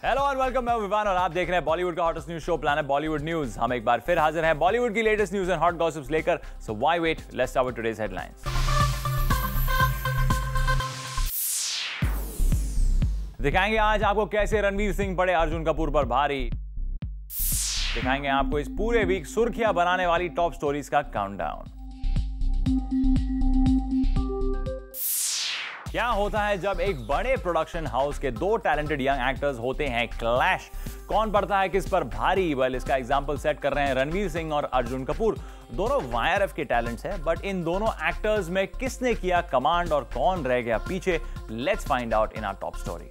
Hello और welcome, मैं विवान और आप देख रहे हैं बॉलीवुड का hottest news show planet Bollywood news. हम एक बार फिर हाजिर हैं बॉलीवुड की latest news and hot gossips लेकर। So why wait, let's start with today's headlines. दिखाएंगे आज आपको कैसे रणवीर सिंह पड़े अर्जुन कपूर पर भारी। दिखाएंगे आपको इस पूरे वीक सुर्खियां बनाने वाली टॉप स्टोरीज का काउंटडाउन। क्या होता है जब एक बड़े प्रोडक्शन हाउस के दो टैलेंटेड यंग एक्टर्स होते हैं क्लैश? कौन पड़ता है किस पर भारी? वेल, इसका एग्जांपल सेट कर रहे हैं रणवीर सिंह और अर्जुन कपूर। दोनों YRF के टैलेंट्स हैं, बट इन दोनों एक्टर्स में किसने किया कमांड और कौन रह गया पीछे? Let's find out in our top story.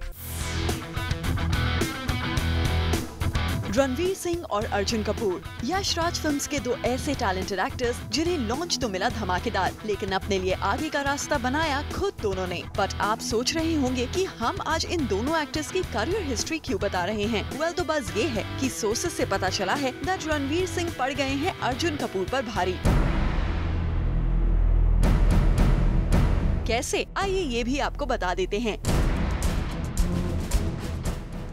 Ranveer Singh और अर्जुन कपूर, यश राज फिल्म्स के दो ऐसे टैलेंटेड एक्टर्स जिन्हें लॉन्च तो मिला धमाकेदार, लेकिन अपने लिए आगे का रास्ता बनाया खुद दोनों ने। बट आप सोच रहे होंगे कि हम आज इन दोनों एक्टर्स की करियर हिस्ट्री क्यों बता रहे हैं? वेल, तो बस ये है कि सोर्सेस से पता चला है दैट रणवीर सिंह पड़ गए हैं अर्जुन कपूर पर भारी। कैसे? आइए ये भी आपको बता देते हैं।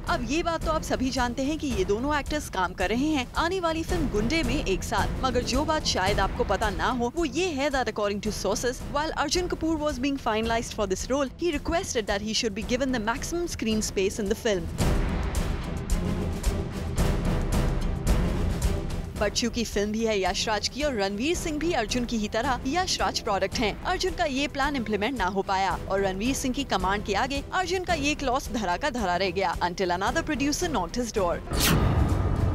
अब ये बात तो आप सभी जानते हैं कि ये दोनों एक्टर्स काम कर रहे हैं आने वाली फिल्म गुंडे में एक साथ। मगर जो बात शायद आपको पता ना हो वो ये है that according to sources, while Arjun Kapoor was being finalized for this role, he requested that he should be given the maximum screen space in the film. But चूंकि फिल्म भी है यश राज की और रणवीर सिंह भी अर्जुन की ही तरह यश राज प्रोडक्ट हैं, अर्जुन का ये प्लान इम्प्लीमेंट ना हो पाया और रणवीर सिंह की कमांड के आगे अर्जुन का ये क्लॉस धरा का धरा रह गया until another producer knocked his door.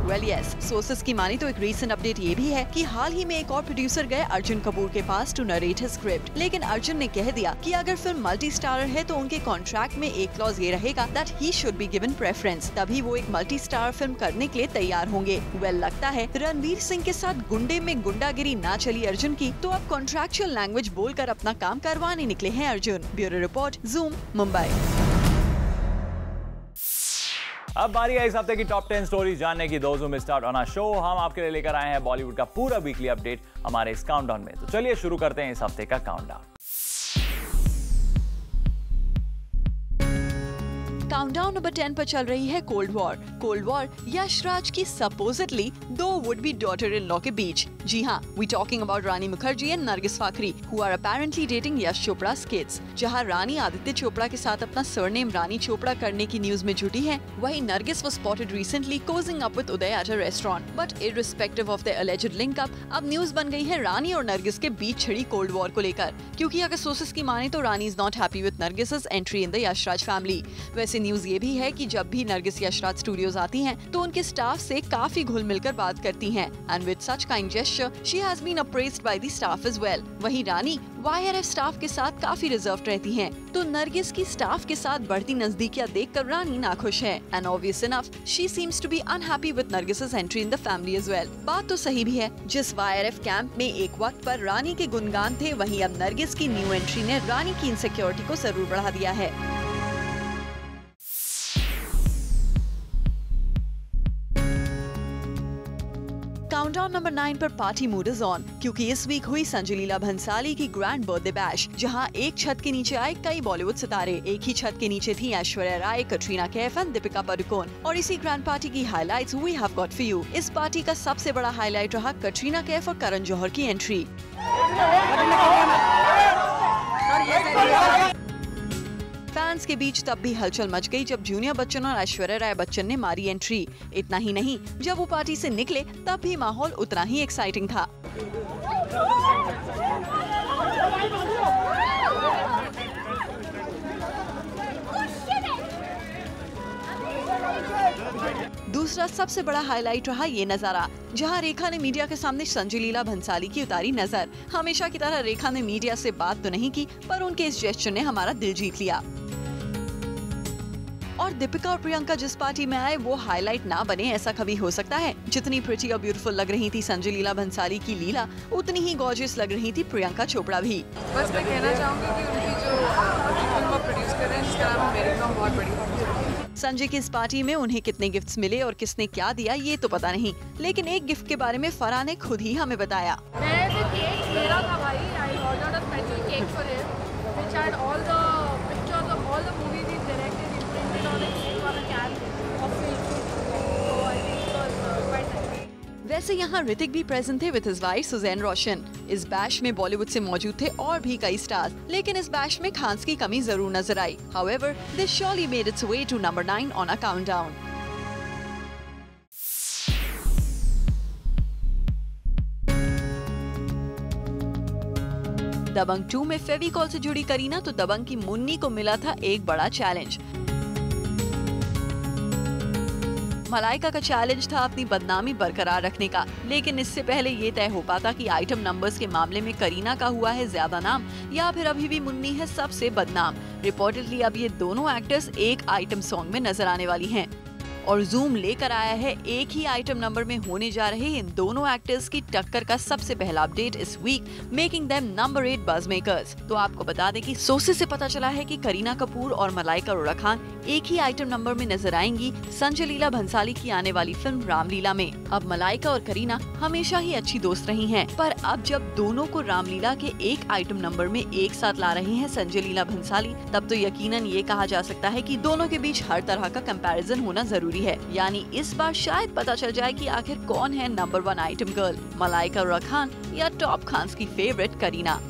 Well yes, sources की मानी तो एक रीसेंट अपडेट ये भी है कि हाल ही में एक और प्रोड्यूसर गए अर्जुन कपूर के पास टू नरेट हिज स्क्रिप्ट, लेकिन अर्जुन ने कह दिया कि अगर फिल्म मल्टी स्टारर है तो उनके कॉन्ट्रैक्ट में एक क्लॉज ये रहेगा that he should be given preference, तभी वो एक मल्टी स्टार फिल्म करने के लिए तैयार होंगे। वेल, लगता है रणवीर सिंह के साथ गुंडे में गुंडागिरी ना चली अर्जुन की, तो अब कॉन्ट्रैक्चुअल लैंग्वेज बोलकर अपना काम करवाने निकले हैं Arjun. Bureau report, zoom, Mumbai. अब बारी है इस हफ्ते की टॉप 10 स्टोरीज जानने की। दोस्तों में स्टार्ट ऑन आवर शो, हम आपके लिए लेकर आए हैं बॉलीवुड का पूरा वीकली अपडेट हमारे इस काउंटडाउन में। तो चलिए शुरू करते हैं इस हफ्ते का काउंटडाउन। काउंटडाउन नंबर 10 पर चल रही है cold war. Cold war Yash Raj की सपोजिटली दो would be daughter in law के बीच। जी हाँ, we talking about Rani Mukherjee and Nargis Fakhri who are apparently dating Yash Chopra's kids। जहाँ रानी आदित्य चोपड़ा के साथ अपना सरनेम रानी चोपड़ा करने की न्यूज में जुटी है, वहीं Nargis was spotted recently cozying up with Uday at a restaurant। But irrespective of the alleged link up, अब न्यूज बन गई है रानी और नरगिस के बीच छिड़ी कोल्ड वॉर को लेकर, क्योंकि अगर सोर्सेस की माने तो Rani is not happy with Nargis's entry in the Yash Raj family. वैसे न्यूज ये भी है कि जब भी नरगिस यश राज स्टूडियोज आती हैं, तो उनके स्टाफ से काफी घुल मिलकर बात करती हैं, and with such kind gesture she has been appraised by the staff as well. वहीं रानी YRF स्टाफ के साथ काफी रिजर्व्ड रहती हैं, तो नरगिस की स्टाफ के साथ बढ़ती नजदीकियां देखकर रानी नाखुश है, and obvious enough she seems to be unhappy with Nargis's entry in the family as well. बात तो सही भी है, जिस YRF कैंप में एक वक्त पर रानी के गुणगान थे, वहीं अब नरगिस की न्यू एंट्री ने रानी की इनसिक्योरिटी को जरूर बढ़ा दिया है। काउंटडाउन नंबर 9 पर पार्टी मूड इज ऑन, क्योंकि इस वीक हुई संजय लीला भंसाली की ग्रैंड बर्थडे बैश, जहां एक छत के नीचे आए कई बॉलीवुड सितारे। एक ही छत के नीचे थी ऐश्वर्या राय, कटरीना कैफ एंड दीपिका पादुकोण। और इसी ग्रैंड पार्टी की highlights we have got for you. इस पार्टी का सबसे बड़ा हाईलाइट रहा कटरीना कैफ और करण जौहर की एंट्री। फैंस के बीच तब भी हलचल मच गई जब जूनियर बच्चन और ऐश्वर्या राय बच्चन ने मारी एंट्री। इतना ही नहीं, जब वो पार्टी से निकले तब भी माहौल उतना ही एक्साइटिंग था। दूसरा सबसे बड़ा हाईलाइट रहा ये नजारा, जहां रेखा ने मीडिया के सामने संजय लीला भंसाली की उतारी नजर। हमेशा की तरह रेखा ने मीडिया से बात तो नहीं की, पर उनके इस जेस्चर ने हमारा दिल जीत लिया। और दीपिका और प्रियंका जिस पार्टी में आए वो हाईलाइट ना बने, ऐसा कभी हो सकता है? जितनी प्रिटी और ब्यूटीफुल लग रही थी संजय लीला भंसाली की लीला, उतनी ही गॉर्जियस लग रही थी प्रियंका चोपड़ा भी। बस मैं कहना चाहूँगी कि उनकी जो फिल्म प्रोड्यूस कर रहे हैं, इसका नाम मेरे काम बहुत बड़ी। संजय की इस पार्टी में उन्हें कितने गिफ्ट्स मिले और किसने क्या दिया ये तो पता नहीं, लेकिन एक गिफ्ट के बारे में फराह ने खुद ही हमें बताया। मेरा था भाई, I ordered a special cake for him, which had all the pictures of all the movies he's directed. He printed on a cake on a can of वैसे यहाँ ऋतिक भी प्रेजेंट थे विद हिज वाइफ सुजैन रोशन। इस bash में बॉलीवुड से मौजूद थे और भी कई स्टार्स, लेकिन इस बैश में खान्स की कमी जरूर नजर आई। However, this surely made its way to number 9 on a countdown. दबंग 2 में फेविकॉल से जुड़ी करीना तो दबंग की मुन्नी को मिला था एक बड़ा चैलेंज। मलाइका का चैलेंज था अपनी बदनामी बरकरार रखने का, लेकिन इससे पहले ये तय हो पाता कि आइटम नंबर्स के मामले में करीना का हुआ है ज्यादा नाम या फिर अभी भी मुन्नी है सबसे बदनाम। रिपोर्टेडली अब ये दोनों एक्टर्स एक आइटम सॉन्ग में नजर आने वाली हैं और जूम लेकर आया है एक ही आइटम नंबर में होने जा रहे इन दोनों एक्टर्स की टक्कर का सबसे पहला अपडेट इस week, making them number 8 buzz makers. तो आपको बता दें कि सोर्सेज से पता चला है कि करीना कपूर और मलाइका अरोड़ा खान एक ही आइटम नंबर में नजर आएंगी संजय लीला भंसाली की आने वाली फिल्म रामलीला में। अब मलाइका और करीना हमेशा ही अच्छी दोस्त रही हैं, पर अब जब दोनों को रामलीला के एक आइटम नंबर में एक साथ ला रहे हैं संजय लीला भंसाली, तब तो यकीनन ये कहा जा सकता है कि दोनों के बीच हर तरह का कंपैरिजन होना जरूरी है। यानी इस बार शायद पता चल जाए कि आखिर कौन है number 1 item girl, Malaika Arora Khan या टॉप खान्स की फेवरेट करीना।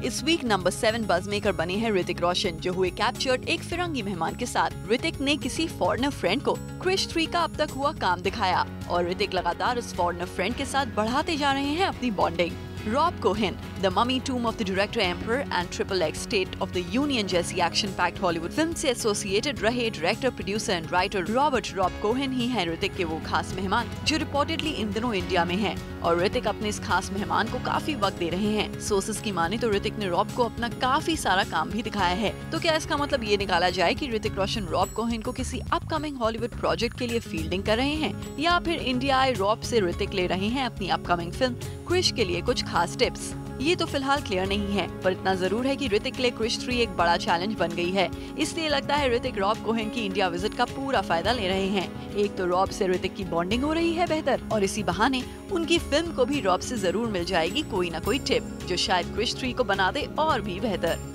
इस वीक नंबर 7 बज़ मेकर बने हैं ऋतिक रोशन, जो हुए कैप्चर्ड एक फिरंगी मेहमान के साथ। ऋतिक ने किसी फॉरेनर फ्रेंड को क्रिश 3 का अब तक हुआ काम दिखाया और ऋतिक लगातार उस फॉरेनर फ्रेंड के साथ बढ़ाते जा रहे हैं अपनी bonding. Rob Cohen, the Mummy, tomb of the director emperor and triple X state of the union जैसी एक्शन पैक्ड हॉलीवुड फिल्म से एसोसिएटेड रहे director, producer and writer Rob Cohen ही हैं ऋतिक के वो खास मेहमान जो रिपोर्टेडली इन दिनों इंडिया में हैं और ऋतिक अपने इस खास मेहमान को काफी वक्त दे रहे हैं। सोर्सेज की माने तो ऋतिक ने रॉब को अपना काफी सारा काम भी दिखाया है। तो क्या इसका मतलब ये निकाला जाए कि ऋतिक रोशन रॉब कोहेन को किसी अपकमिंग हॉलीवुड प्रोजेक्ट के लिए फील्डिंग कर रहे हैं, या फिर इंडिया आए रॉब से ऋतिक ले रहे हैं अपनी अपकमिंग फिल्म क्रिश के लिए कुछ खास टिप्स? ये तो फिलहाल क्लियर नहीं है, पर इतना जरूर है कि ऋतिक के लिए क्रिश 3 एक बड़ा चैलेंज बन गई है। इसलिए लगता है ऋतिक रॉब कोहेन की इंडिया विजिट का पूरा फायदा ले रहे हैं। एक तो रॉब से ऋतिक की बॉन्डिंग हो रही है बेहतर और इसी बहाने उनकी फिल्म को भी रॉब से जरूर मिल जाएगी कोई ना कोई टिप जो शायद क्रिश 3 को बना दे और भी बेहतर।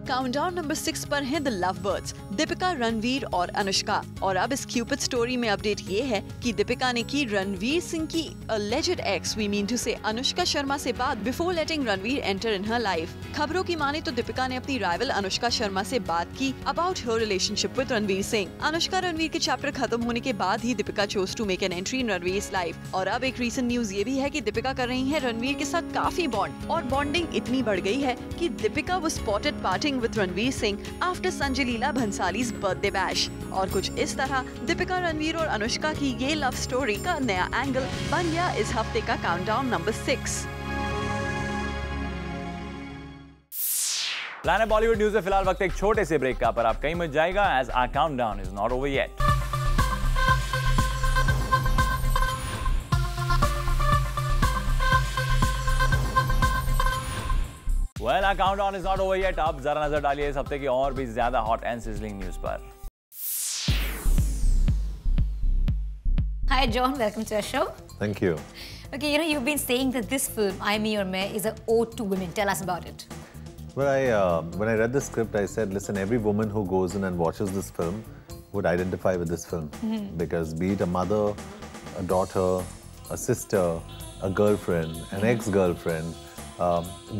काउंटडाउन नंबर 6 पर हैं द लवबर्ड्स, दीपिका, रणवीर और अनुष्का। और अब इस क्यूपिड स्टोरी में अपडेट ये है कि दीपिका ने की रणवीर सिंह की alleged ex, we mean to say Anushka Sharma से बात before letting Ranveer enter in her life. खबरों की माने तो दीपिका ने अपनी राइवल अनुष्का शर्मा से बात की about her relationship with Ranveer Singh. Anushka Ranveer के चैप्टर खत्म होने के बाद ही Deepika chose to make an entry in Ranveer life. और अब एक रीसेंट न्यूज ये भी है कि दीपिका कर रही है रणवीर के साथ काफी बॉन्ड और बॉन्डिंग इतनी बढ़ गई है कि Deepika was spotted partying with Ranveer Singh after Sanjay Leela Bhansali's birthday bash. और कुछ इस तरह दीपिका, रणवीर और अनुष्का की ये लव स्टोरी का नया एंगल बन गया इस हफ्ते का countdown number 6। Plan Bollywood News में फिलहाल वक्त एक छोटे से ब्रेक का, पर आप कहीं मत जाएगा as our countdown is not over yet. Well, our countdown is not over yet. अब जरा नजर डालिए इस हफ्ते की और भी ज्यादा हॉट एंड सिजलिंग न्यूज पर। Hi John, welcome to our show. Thank you. Okay, you've been saying that this film, I, Me or May, is an ode to women. Tell us about it. Well, when I read the script, I said, listen, every woman who goes in and watches this film would identify with this film. Because be it a mother, a daughter, a sister, a girlfriend, an ex-girlfriend,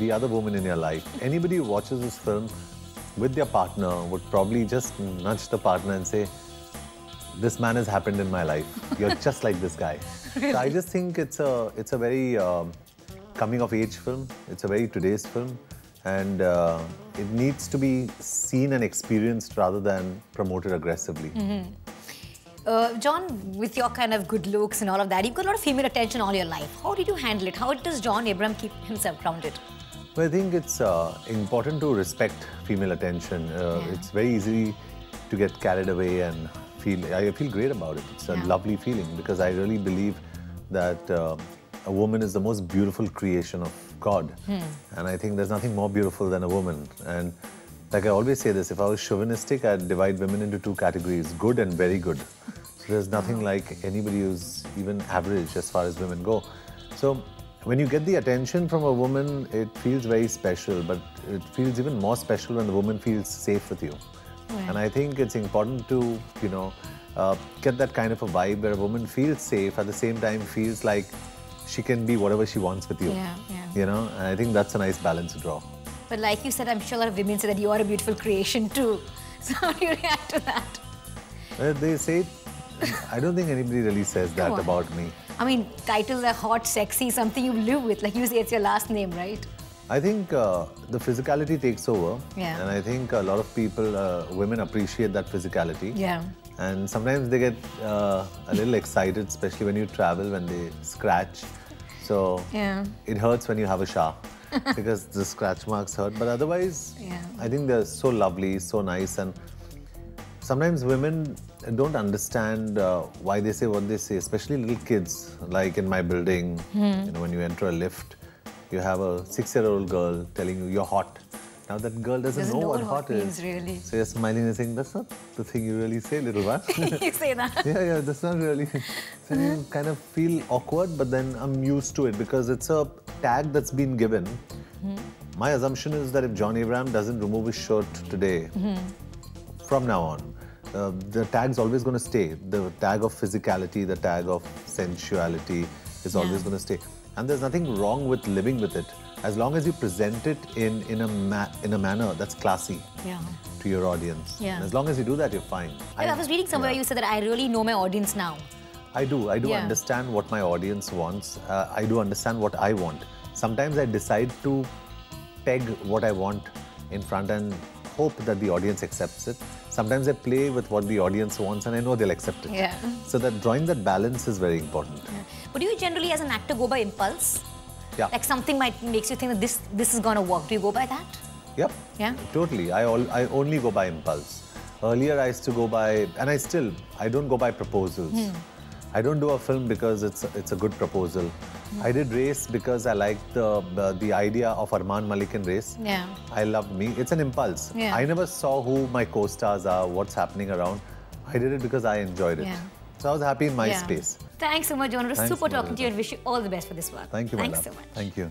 the other woman in your life, anybody who watches this film with their partner would probably just nudge the partner and say, this man has happened in my life. You're just like this guy. So I just think it's a very coming of age film. It's a very today's film, and it needs to be seen and experienced rather than promoted aggressively. John, with your kind of good looks and all of that, you've got a lot of female attention all your life. How did you handle it? How does John Abraham keep himself grounded? Well, I think it's important to respect female attention. It's very easy to get carried away and I feel great about it. It's a lovely feeling because I really believe that a woman is the most beautiful creation of God. And I think there's nothing more beautiful than a woman. And like I always say this, if I was chauvinistic, I'd divide women into two categories, good and very good. So there's nothing like anybody who's even average as far as women go. So when you get the attention from a woman, it feels very special, but it feels even more special when the woman feels safe with you. Right. And I think it's important to, get that kind of a vibe where a woman feels safe, at the same time feels like she can be whatever she wants with you. Yeah. And I think that's a nice balance to draw. But like you said, I'm sure a lot of women say that you are a beautiful creation too. So how do you react to that? They say, I don't think anybody really says that about me. I mean, titles are hot, sexy, something you live with. Like you say, it's your last name, right? I think the physicality takes over. Yeah. And I think a lot of people, women appreciate that physicality. Yeah. And sometimes they get a little excited, especially when you travel, when they scratch. So it hurts when you have a shower because the scratch marks hurt. But otherwise, I think they're so lovely, so nice. And sometimes women don't understand why they say what they say, especially little kids. Like in my building, when you enter a lift, you have a 6-year-old girl telling you you're hot. Now that girl doesn't know what hot is. Really. So you're smiling and saying, that's not the thing you really say, little one. You say that. Yeah, that's not really. So you kind of feel awkward, but then I'm used to it because it's a tag that's been given. My assumption is that if John Abraham doesn't remove his shirt today, from now on, the tag's always going to stay. The tag of physicality, the tag of sensuality is always going to stay. And there's nothing wrong with living with it, as long as you present it in a manner that's classy to your audience. And as long as you do that, you're fine. I was reading somewhere you said that I really know my audience now. I do understand what my audience wants. I do understand what I want. Sometimes I decide to peg what I want in front and hope that the audience accepts it. Sometimes I play with what the audience wants and I know they'll accept it. So that drawing that balance is very important. But do you generally, as an actor, go by impulse? Yeah. Like something makes you think that this is going to work. Do you go by that? Yep. Yeah. Totally. I only go by impulse. Earlier I used to go by, and I don't go by proposals. I don't do a film because it's a good proposal. I did Race because I liked the idea of Arman Malik in Race. Yeah. I loved me. It's an impulse. Yeah. I never saw who my co-stars are, what's happening around. I did it because I enjoyed it. Yeah. So I was happy in my space. Thanks so much, John. It was Thanks, super talking Madhurita. to you and wish you all the best for this work. Thank you, my Thanks love. so much. Thank you.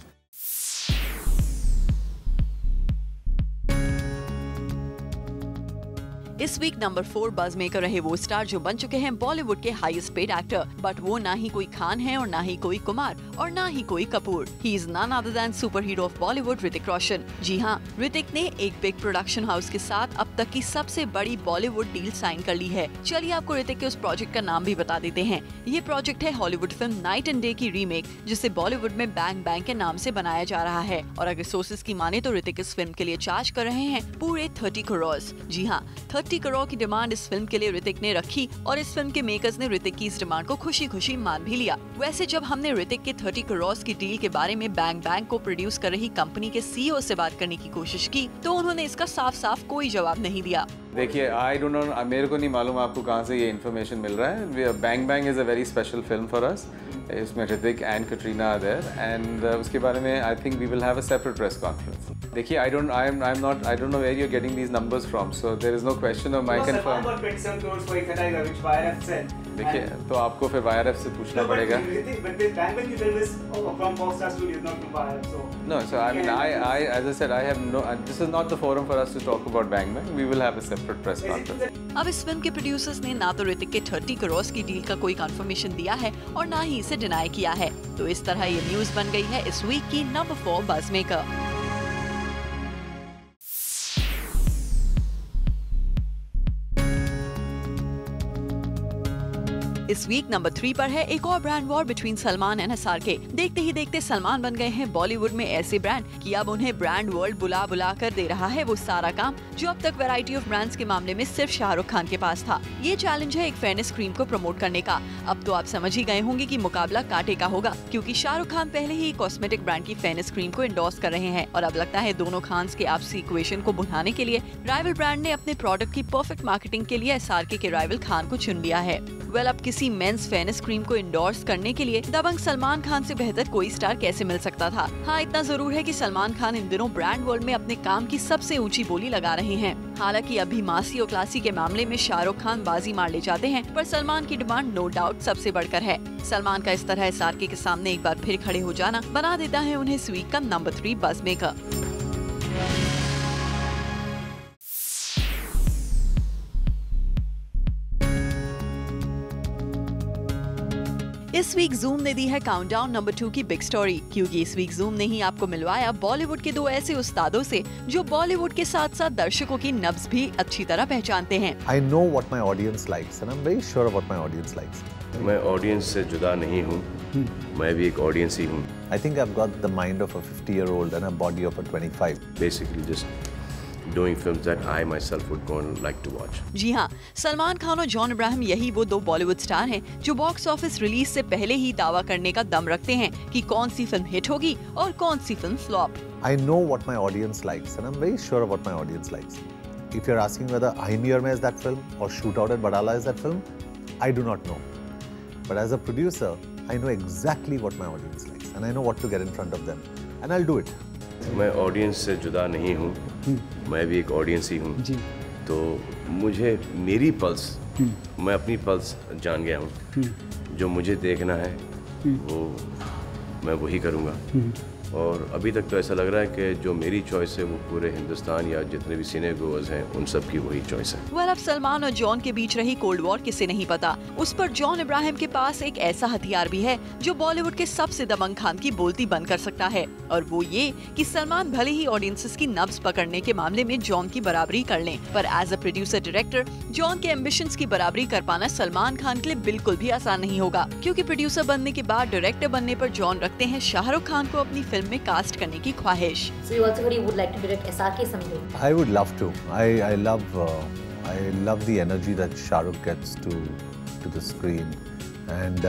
इस week number 4 buzz maker रहे वो star जो बन चुके हैं बॉलीवुड के highest paid actor, but वो ना ही कोई खान है और ना ही कोई कुमार और ना ही कोई Kapoor. He is none other than super hero of Bollywood Hrithik Roshan. जी हाँ, ऋतिक ने एक बिग प्रोडक्शन हाउस के साथ अब तक की सबसे बड़ी बॉलीवुड डील साइन कर ली है। चलिए आपको ऋतिक के उस प्रोजेक्ट का नाम भी बता देते हैं। ये प्रोजेक्ट है Hollywood film night and day की रीमेक, जिसे बॉलीवुड में बैंग बैंग के नाम से बनाया जा रहा है। और अगर सोर्सेज की माने तो ऋतिक इस फिल्म के लिए चार्ज कर रहे हैं पूरे 30 करोड़। जी हाँ, 30 करोड़ की डिमांड इस फिल्म के लिए ऋतिक ने रखी और इस फिल्म के मेकर्स ने ऋतिक की इस डिमांड को खुशी खुशी मान भी लिया। वैसे जब हमने ऋतिक के 30 करोड़ की डील के बारे में बैंग बैंग को प्रोड्यूस कर रही कंपनी के सीईओ से बात करने की कोशिश की तो उन्होंने इसका साफ साफ कोई जवाब नहीं दिया। देखिए, आई डोंट नो, मेरे को नहीं मालूम आपको कहाँ से ये इन्फॉर्मेशन मिल रहा है। Bang Bang is a very special film for us. इसमें Hrithik and Katrina are there and उसके बारे में I think we will have a separate press conference. देखिए, I don't know where you are getting these numbers from, so there is no question of my confirm. देखिए, तो आपको फिर YRF से पूछना पड़ेगा। No, so I mean, as I said, I have no. This is not the forum for us to talk about Bang Bang. We will have a separate press conference. अब इस film के producers ने ना तो ऋतिक के 30 करोड़ की deal का कोई कंफर्मेशन दिया है और ना ही इसे डिनाई किया है। तो इस तरह ये न्यूज बन गई है इस वीक की नंबर 4 बज़ मेकर। इस वीक नंबर 3 पर है एक और brand war between Salman and SRK. देखते ही देखते सलमान बन गए हैं बॉलीवुड में ऐसे ब्रांड कि अब उन्हें ब्रांड वर्ल्ड बुला बुला कर दे रहा है वो सारा काम जो अब तक वैरायटी ऑफ ब्रांड्स के मामले में सिर्फ शाहरुख खान के पास था। ये चैलेंज है एक फेयरनेस क्रीम को प्रमोट करने का। अब तो आप समझ ही गए होंगे कि मुकाबला कांटे का होगा, क्योंकि शाहरुख खान पहले ही कॉस्मेटिक ब्रांड की फेयरनेस क्रीम को एंडोर्स कर रहे हैं और अब लगता है दोनों खान्स के आपसी इक्वेशन को बुझाने के लिए राइवल ब्रांड ने अपने प्रोडक्ट की परफेक्ट मार्केटिंग के लिए एसआरके के राइवल खान को चुन लिया है। वेल, अब किसी मेंस फेयरनेस क्रीम को इंडोर्स करने के लिए दबंग सलमान खान से बेहतर कोई स्टार कैसे मिल सकता था। हाँ, इतना जरूर है कि सलमान खान इन दिनों ब्रांड वर्ल्ड में अपने काम की सबसे ऊंची बोली लगा रहे हैं। हालांकि अभी मासी और क्लासी के मामले में शाहरुख खान बाजी मार ले जाते हैं, पर सलमान की डिमांड नो डाउट सबसे बढ़कर है। सलमान का इस तरह SRK के सामने एक बार फिर खड़े हो जाना बना देता है उन्हें इस वीक का नंबर 3 बज़ मेकर। इस वीक जूम ने दी है काउंटडाउन नंबर 2 की बिग स्टोरी, क्योंकि इस वीक जूम ने ही आपको मिलवाया बॉलीवुड के 2 ऐसे उस्तादों से जो बॉलीवुड के साथ साथ दर्शकों की नब्ज भी अच्छी तरह पहचानते हैं। I know what my audience likes and I'm very sure of what my audience likes. मैं ऑडियंस से जुदा नहीं हूँ, मैं भी एक ऑडियंस ही हूँ। I think I've got the mind of a 50-year-old and a body of a 25. Basically just doing films that I myself would go and like to watch. जी हाँ, सलमान खान और जॉन इब्राहिम यही वो 2 बॉलीवुड स्टार हैं जो बॉक्स ऑफिस रिलीज से पहले ही दावा करने का दम रखते हैं कि कौन सी फिल्म हिट होगी और कौन सी film flop. I know what my audience likes and I'm very sure of what my audience likes. If you're asking whether Aimir Mein is that film or Shootout at Badala is that film, I do not know. But as a producer, I know exactly what my audience likes and I know what to get in front of them and I'll do it. मैं audience से जुदा नहीं हूँ, मैं भी एक audience ही हूँ। तो मुझे मेरी पल्स, मैं अपनी पल्स जान गया हूँ। जो मुझे देखना है वो मैं वही करूँगा। और अभी तक तो ऐसा लग रहा है कि जो मेरी चॉइस है वो पूरे हिंदुस्तान या जितने भी सिने गोअर्स हैं उन सब की वही चॉइस है। वेल, अब सलमान और जॉन के बीच रही कोल्ड वॉर किसे नहीं पता। उस पर जॉन इब्राहिम के पास एक ऐसा हथियार भी है जो बॉलीवुड के सबसे दबंग खान की बोलती बंद कर सकता है, और वो ये कि सलमान भले ही ऑडियंसेस की नब्ज पकड़ने के मामले में जॉन की बराबरी कर लें, पर as a producer director John के एम्बिशंस की बराबरी कर पाना सलमान खान के लिए बिल्कुल भी आसान नहीं होगा, क्योंकि प्रोड्यूसर बनने के बाद डायरेक्टर बनने पर जॉन रखते हैं शाहरुख खान को अपनी फिल्म में कास्ट करने की ख्वाहिश। So you also would like to direct SRK someday? I would love to. I love the energy that Shah Rukh gets to the screen, and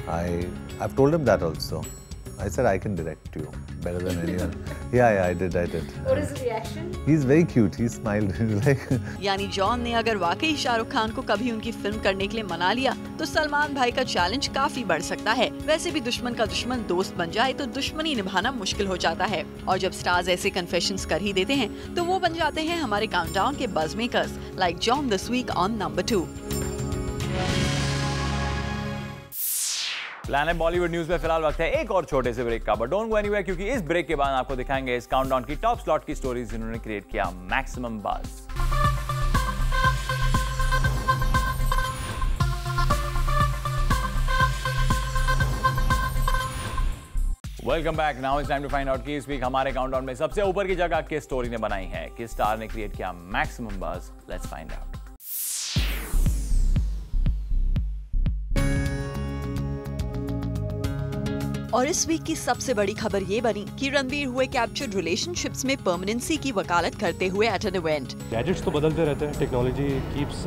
I've told him that also. I said I can direct you better than anyone. Yeah, I did. What is the reaction? He's very cute. He smiled. He's like. यानी John ने अगर वाकई शाहरुख खान को कभी उनकी film करने के लिए मना लिया तो सलमान भाई का चैलेंज काफी बढ़ सकता है। वैसे भी दुश्मन का दुश्मन दोस्त बन जाए तो दुश्मनी निभाना मुश्किल हो जाता है, और जब स्टार्स ऐसे कन्फेशंस कर ही देते हैं तो वो बन जाते हैं हमारे काउंटडाउन के buzz makers, like John this week on number 2। Planet Bollywood News में फिलहाल वक्त है एक और छोटे से ब्रेक का, बट डोंट गो एनीवेयर, क्योंकि इस ब्रेक के बाद आपको दिखाएंगे इस काउंटडाउन की टॉप स्लॉट की स्टोरीज जिन्होंने क्रिएट किया maximum buzz. Welcome back. Now it's time to find out कि इस वीक हमारे काउंटडाउन में सबसे ऊपर की जगह किस स्टोरी ने बनाई है, किस स्टार ने क्रिएट किया maximum buzz. Let's find out. और इस वीक की सबसे बड़ी खबर ये बनी कि रणबीर हुए कैप्चर्ड रिलेशनशिप्स में परमानेंसी की वकालत करते हुए एट एन इवेंट। गैजेट्स तो बदलते रहते हैं, टेक्नोलॉजी कीप्स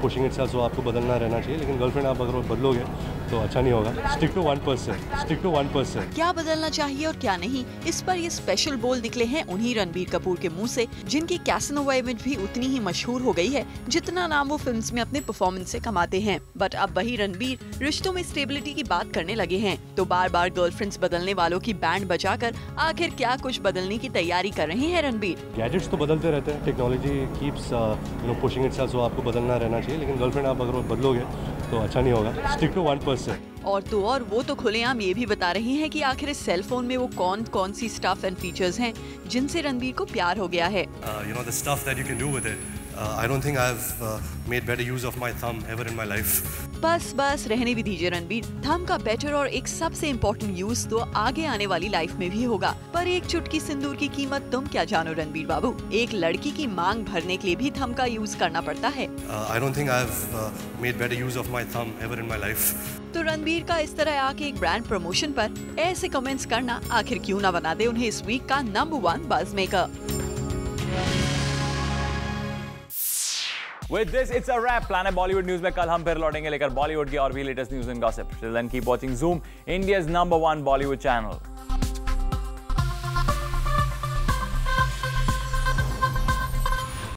पुशिंग इटसेल्फ, सो आपको बदलना रहना चाहिए, लेकिन गर्लफ्रेंड आप अगर बदलोगे तो अच्छा नहीं होगा। Stick to 1%, stick to 1%। क्या बदलना चाहिए और क्या नहीं, इस पर ये स्पेशल बोल निकले हैं उन्हीं रणबीर कपूर के मुंह से, जिनकी कैसनोवा इमेज भी उतनी ही मशहूर हो गई है जितना नाम वो फिल्म्स में अपने परफॉर्मेंस से कमाते हैं। बट अब वही रणबीर रिश्तों में स्टेबिलिटी की बात करने लगे हैं, तो बार बार गर्लफ्रेंड्स बदलने वालों की बैंड बजाकर आखिर क्या कुछ बदलने की तैयारी कर रहे हैं रणबीर। गैजेट्स तो बदलते रहते हैं, टेक्नोलॉजी कीप्स पुशिंग इटसेल्फ, सो आपको बदलना रहना चाहिए, लेकिन गर्लफ्रेंड आप अगर बदलोगे तो अच्छा नहीं होगा। Stick to 1%। और वो तो खुलेआम ये भी बता रही हैं कि आखिर इस सेल फोन में वो कौन सी स्टफ एंड फीचर्स हैं जिनसे रणबीर को प्यार हो गया है। You know the stuff that you can do with it. I don't think I've made better use of my thumb ever in my life. बस रहने भी दीजिए रणबीर, थंब का बेटर और एक सबसे इम्पोर्टेंट यूज तो आगे आने वाली लाइफ में भी होगा, पर एक चुटकी सिंदूर की कीमत तुम क्या जानो रणबीर बाबू। एक लड़की की मांग भरने के लिए भी थंब का यूज करना पड़ता है। I don't think I've made better use of my thumb ever in my life. तो रणबीर का इस तरह आके एक ब्रांड प्रमोशन पर ऐसे कमेंट्स करना आखिर क्यों ना बना दे उन्हें इस वीक का number 1 buzz maker. With this, it's a wrap. Planet Bollywood News में कल हम फिर लौटेंगे लेकर बॉलीवुड की और भी latest news and gossip. Till then, keep watching Zoom, India's #1 Bollywood channel.